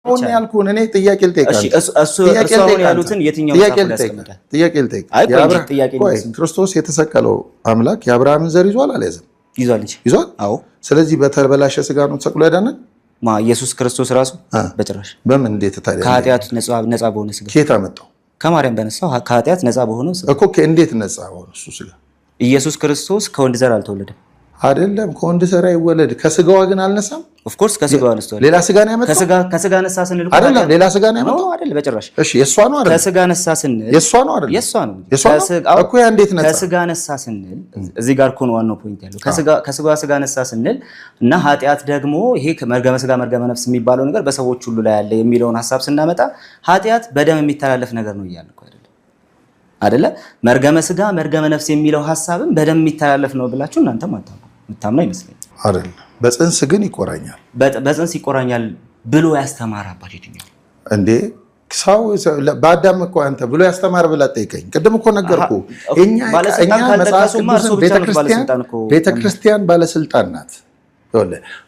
አሁን ያልኩን እኔ ጥያቄ ልጠይቃለሁ። እሱ ያሉትን የትኛው ጥያቄ ልጠይቅ። ክርስቶስ የተሰቀለው አምላክ የአብርሃምን ዘር ይዟል አልያዘም? ይዟል እንጂ ይዟል። አዎ። ስለዚህ በተበላሸ ስጋ ነው ተሰቅሎ ያዳነን ኢየሱስ ክርስቶስ ራሱ በጭራሽ። በምን እንዴት ታዲያ? ከኃጢአት ነፃ በሆነ ስጋ። ከየት አመጣው? ከማርያም በነሳው ከኃጢአት ነፃ በሆነ ስጋ እኮ። እንዴት ነፃ ሆነ እሱ ስጋ? ኢየሱስ ክርስቶስ ከወንድ ዘር አልተወለደም አይደለም። ከወንድ ዘር አይወለድ። ከስጋዋ ግን አልነሳም። ኦፍ ኮርስ ከስጋዋ አነስቷል። ሌላ ስጋ ነው ያመጣው። ከስጋ ነሳ ስንል አይደለም። ሌላ ስጋ ነው ያመጣው አይደል? በጭራሽ። እሺ የሷ ነው አይደል? ከስጋ ነሳ ስንል የሷ ነው አይደል? የሷ ነው እኮ። ያ እንዴት ነሳ? ከስጋ ነሳ ስንል እዚህ ጋር እኮ ነው ዋናው ፖይንት ያለው። ከስጋ ነሳ ስንል እና ኃጢአት ደግሞ ይሄ መርገመ ስጋ መርገመ ነፍስ የሚባለው ነገር በሰዎች ሁሉ ላይ ያለ የሚለውን ሐሳብ ስናመጣ ኃጢአት በደም የሚተላለፍ ነገር ነው እያልን እኮ አይደለ? መርገመ ስጋ መርገመ ነፍስ የሚለው ሐሳብም በደም የሚተላለፍ ነው ብላችሁ እናንተም የምታምኑ አይመስለኝም አይደል? በጽንስ ግን ይቆራኛል። በጽንስ ይቆራኛል ብሎ ያስተማረ አባት የትኛው እንዴ? ሰው በአዳም እኮ አንተ ብሎ ያስተማር ብላ ጠይቀኝ። ቅድም እኮ ነገርኩ። እኛ ቤተክርስቲያን ባለስልጣን ናት።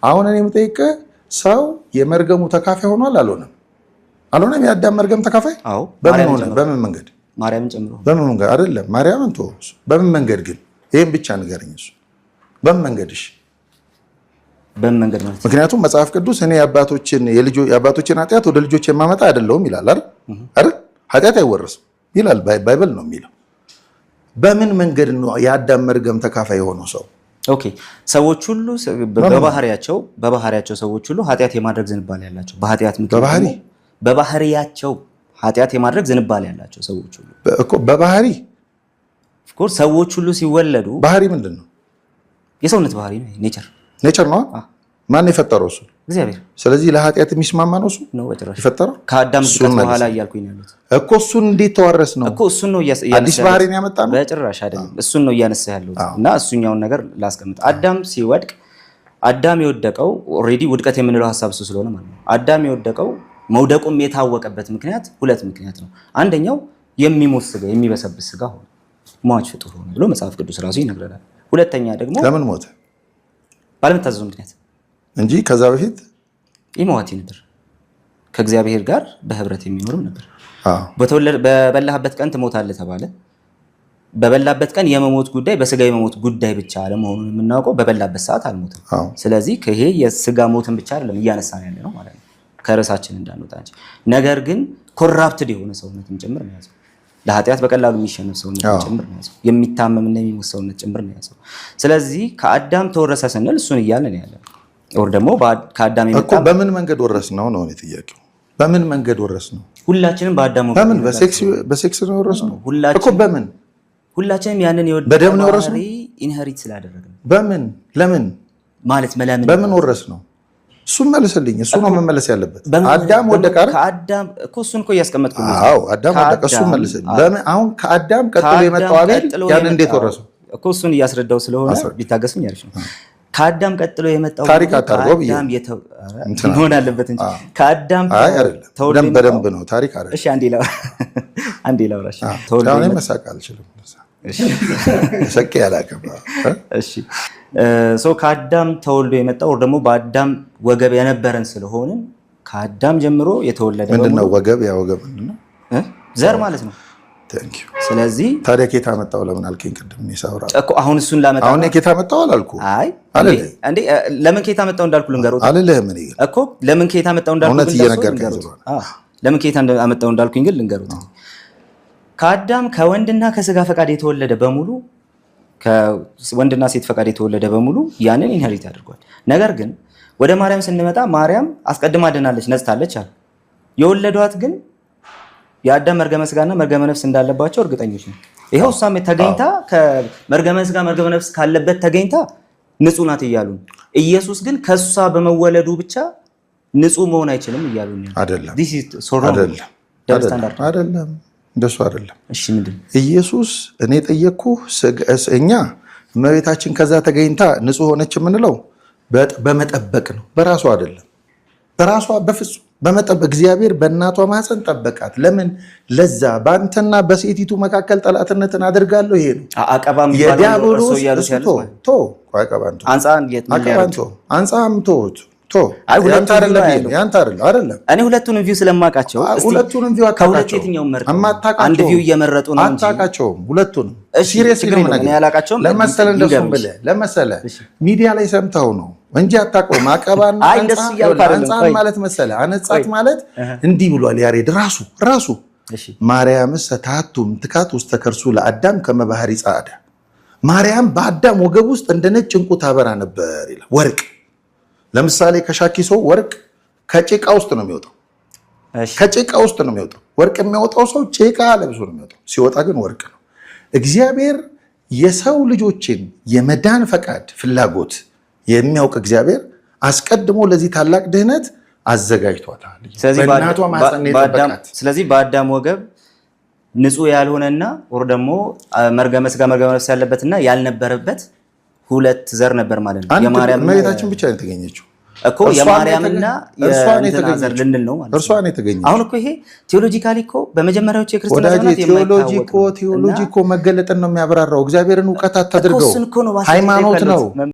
አሁን እኔ የምጠይቅህ ሰው የመርገሙ ተካፋይ ሆኗል አልሆነም? አልሆነም። የአዳም መርገም ተካፋይ በምን ሆነ? በምን መንገድ? ማርያምን ጨምሮ በምን መንገድ? አይደለም ማርያምን ተወው። በምን መንገድ ግን? ይሄን ብቻ ንገረኝ። እሱ በምን መንገድሽ? በምን መንገድ ማለት? ምክንያቱም መጽሐፍ ቅዱስ እኔ የአባቶችን ኃጢአት ወደ ልጆች የማመጣ አይደለሁም ይላል አይደል? ኃጢአት አይወረስም ይላል ባይብል ነው የሚለው። በምን መንገድ ነው የአዳም መርገም ተካፋይ የሆነው ሰው? ኦኬ፣ ሰዎች ሁሉ በባህሪያቸው ሰዎች ሁሉ ኃጢአት የማድረግ ዝንባሌ ያላቸው በባህሪያቸው ኃጢአት የማድረግ ዝንባሌ ያላቸው ሰዎች ሁሉ እኮ በባህሪ ኦፍ ኮርስ ሰዎች ሁሉ ሲወለዱ ባህሪ ምንድን ነው? የሰውነት ባህሪ ነው። ኔቸር ነው። ማን የፈጠረው? እሱ እግዚአብሔር። ስለዚህ ለኃጢአት የሚስማማ ነው እሱ ነው በጭራሽ የፈጠረው። ከአዳም ዝቀት በኋላ እያልኩኝ ነው ያሉት እኮ። እሱን እንዴት ተዋረስ ነው እኮ። እሱን ነው አዲስ ባህሪ ነው ያመጣ ነው በጭራሽ አይደለም። እሱን ነው እያነሳ ያለው እና እሱኛውን ነገር ላስቀምጥ። አዳም ሲወድቅ አዳም የወደቀው ኦልሬዲ ውድቀት የምንለው ሐሳብ እሱ ስለሆነ ማለት ነው። አዳም የወደቀው መውደቁም የታወቀበት ምክንያት ሁለት ምክንያት ነው። አንደኛው የሚሞት ስጋ የሚበሰብስ ስጋ ሆነ፣ ሟች ፍጡር ሆነ ብሎ መጽሐፍ ቅዱስ ራሱ ይነግረናል። ሁለተኛ ደግሞ ለምን ሞተ? ባለመታዘዙ ምክንያት እንጂ ከዛ በፊት ይሞት ነበር። ከእግዚአብሔር ጋር በህብረት የሚኖርም ነበር። በበላህበት ቀን ትሞታለህ ተባለ። በበላበት ቀን የመሞት ጉዳይ በስጋ የመሞት ጉዳይ ብቻ አለመሆኑን የምናውቀው በበላበት ሰዓት አልሞተም። ስለዚህ ይሄ የስጋ ሞትን ብቻ አይደለም እያነሳን ያለ ነው ማለት ነው፣ ከርዕሳችን እንዳንወጣ እንጂ። ነገር ግን ኮራፕትድ የሆነ ሰውነትም ጭምር ነው ያዘው። ለኃጢአት በቀላሉ የሚሸነፍ ሰውነት ጭምር ነው ያዘው። የሚታመምና የሚሞት ሰውነት ጭምር ነው ያዘው። ስለዚህ ከአዳም ተወረሰ ስንል እሱን እያልን ያለ ወር ደግሞ ከአዳም የመጣ እኮ በምን መንገድ ወረስ ነው ነው ጥያቄው። በምን መንገድ ወረስ ነው? ሁላችንም በአዳም በምን በሴክስ ነው ወረስ ነው እኮ። በምን ሁላችንም ያንን በደም ነው ወረስ ነው ኢንሄሪት ስላደረግን። በምን ለምን ማለት መላምን በምን ወረስ ነው? እሱን መልስልኝ። እሱ ነው መመለስ ያለበት። አዳም ወደቀ አይደል? ከአዳም እኮ እሱን እኮ እያስቀመጥኩኝ። አዎ አዳም ወደቀ። እሱን መልስልኝ። በምን አሁን ከአዳም ቀጥሎ የመጣው አቤል ያን እንዴት ወረሰው እኮ እሱን እያስረዳው ስለሆነ ቢታገሱኝ አሪፍ ነው። ከአዳም ቀጥሎ የመጣው ታሪክ አታርገው መሆን አለበት እንጂ ከአዳም ተወልዶ በደንብ ነው ታሪክ አይደል? እሺ አንዴ ላውራሽ። ተወልዶ መሳቅ አልችልም። ሰቂ ያላቀባ እሺ ከአዳም ተወልዶ የመጣው ወር ደግሞ በአዳም ወገብ የነበረን ስለሆነ ከአዳም ጀምሮ የተወለደ ምንድነው ወገብ? ያ ወገብ ምንድነው? ዘር ማለት ነው። ታንክ ዩ። ስለዚህ ታዲያ ኬታ መጣው ለምን አልከኝ? ቅድም ነው ሳውራ እኮ አሁን እሱን ላመጣው። አሁን ኬታ መጣው አላልኩ? አይ እንዴ ለምን ኬታ መጣው እንዳልኩ ልንገሩት አልልህም። እኔ እኮ ለምን ኬታ መጣው እንዳልኩ እውነት እየነገርከኝ ስለሆነ ለምን ኬታ መጣው እንዳልኩኝ ግን ልንገሩት። ከአዳም ከወንድና ከስጋ ፈቃድ የተወለደ በሙሉ ከወንድና ሴት ፈቃድ የተወለደ በሙሉ ያንን ኢንሄሪት አድርጓል። ነገር ግን ወደ ማርያም ስንመጣ ማርያም አስቀድማ ድናለች፣ ነጽታለች አለ። የወለዷት ግን የአዳም መርገመ ስጋና መርገመ ነፍስ እንዳለባቸው እርግጠኞች ነው። ይሄው እሷም ተገኝታ ከመርገመ ስጋ መርገመ ነፍስ ካለበት ተገኝታ ንጹህ ናት እያሉ፣ ኢየሱስ ግን ከሷ በመወለዱ ብቻ ንጹህ መሆን አይችልም እያሉ ነው። አይደለም this is so wrong አይደለም እንደሱ አይደለም። እሺ ምንድን ኢየሱስ እኔ ጠየቅኩህ፣ እኛ እመቤታችን ከዛ ተገኝታ ንጹህ ሆነች የምንለው በመጠበቅ ነው፣ በራሷ አይደለም። በራሷ በፍጹም በመጠበቅ እግዚአብሔር በእናቷ ማህፀን ጠበቃት። ለምን? ለዛ በአንተና በሴቲቱ መካከል ጠላትነትን አድርጋለሁ። ይሄ ነው አቀባም የዲያብሎስ አንጻም ያንተ አይደለም። እኔ ሁለቱንም ቪው ስለማውቃቸው ሁለቱንም ቪው ከሁለት የትኛው መርጠው አንድ ቪው እየመረጡ ነው እንጂ አታውቃቸውም። ሁለቱንም ሲሪየስ ነው ያላቃቸውም ለመሰለ ሚዲያ ላይ ሰምተው ነው እንጂ አታውቀውም። አቀባና አንጻር ማለት መሰለ አነጻት ማለት እንዲህ ብሏል ያሬድ ራሱ ማርያም ሰታቱም ትካት ውስጥ ተከርሱ ለአዳም ከመባህሪ ጻዳ ማርያም በአዳም ወገብ ውስጥ እንደ ነጭ ዕንቁ ታበራ ነበር ይላል። ወርቅ ለምሳሌ ከሻኪሶ ወርቅ ከጭቃ ውስጥ ነው የሚወጣው። ከጭቃ ውስጥ ነው የሚወጣው። ወርቅ የሚያወጣው ሰው ጭቃ ለብሶ ነው የሚወጣው። ሲወጣ ግን ወርቅ ነው። እግዚአብሔር የሰው ልጆችን የመዳን ፈቃድ ፍላጎት የሚያውቅ እግዚአብሔር አስቀድሞ ለዚህ ታላቅ ድህነት አዘጋጅቷታል። ስለዚህ በአዳም ወገብ ንጹህ ያልሆነና ወር ደግሞ መርገመ ስጋ መርገመ ነፍስ ያለበትና ያልነበረበት ሁለት ዘር ነበር ማለት ነው። የማርያም እመቤታችን ብቻ ነው የተገኘችው እኮ የማርያምና የእንትና ዘር ልንል ነው ማለት ነው። እርሷ ነው የተገኘችው። አሁን እኮ ይሄ ቴዎሎጂካሊ እኮ በመጀመሪያዎቹ የክርስትና ዘመናት ቴዎሎጂ እኮ መገለጥን ነው የሚያብራራው። እግዚአብሔርን እውቀት አታድርገው፣ ሃይማኖት ነው።